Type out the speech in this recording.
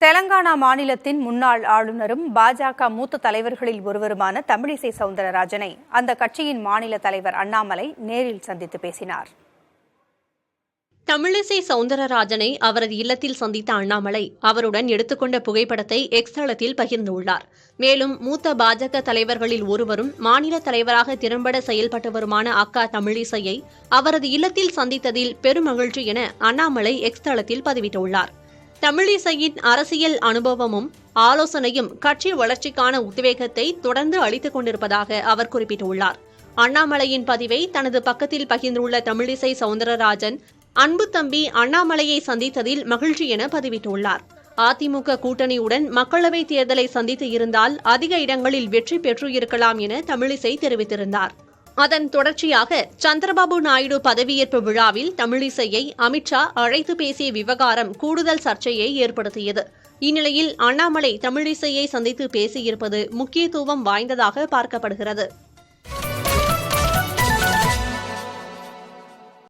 தெலங்கானா மாநிலத்தின் முன்னாள் ஆளுநரும் பாஜக மூத்த தலைவர்களில் ஒருவருமான தமிழிசை சவுந்தரராஜனை அந்த கட்சியின் மாநில தலைவர் அண்ணாமலை நேரில் சந்தித்து பேசினார். தமிழிசை சவுந்தரராஜனை அவரது இல்லத்தில் சந்தித்த அண்ணாமலை அவருடன் எடுத்துக்கொண்ட புகைப்படத்தை எக்ஸ் தளத்தில் பகிர்ந்துள்ளார். மேலும் மூத்த பாஜக தலைவர்களில் ஒருவரும் மாநில தலைவராக திறம்பட செயல்பட்டவருமான அக்கா தமிழிசையை அவரது இல்லத்தில் சந்தித்ததில் பெருமகிழ்ச்சி என அண்ணாமலை எக்ஸ் தளத்தில் பதிவிட்டுள்ளார். தமிழிசையின் அரசியல் அனுபவமும் ஆலோசனையும் கட்சி வளர்ச்சிக்கான உத்வேகத்தை தொடர்ந்து அளித்துக் கொண்டிருப்பதாக அவர் குறிப்பிட்டுள்ளார். அண்ணாமலையின் பதிவை தனது பக்கத்தில் பகிர்ந்துள்ள தமிழிசை சவுந்தரராஜன், அன்பு தம்பி அண்ணாமலையை சந்தித்ததில் மகிழ்ச்சி என பதிவிட்டுள்ளார். அதிமுக கூட்டணியுடன் மக்களவைத் தேர்தலை சந்தித்து இருந்தால் அதிக இடங்களில் வெற்றி பெற்று இருக்கலாம் என தமிழிசை தெரிவித்திருந்தார். அதன் தொடர்ச்சியாக சந்திரபாபு நாயுடு பதவியேற்பு விழாவில் தமிழிசையை அமித்ஷா அழைத்து பேசிய விவகாரம் கூடுதல் சர்ச்சையை ஏற்படுத்தியது. இந்நிலையில் அண்ணாமலை தமிழிசையை சந்தித்து பேசியிருப்பது முக்கியத்துவம் வாய்ந்ததாக பார்க்கப்படுகிறது.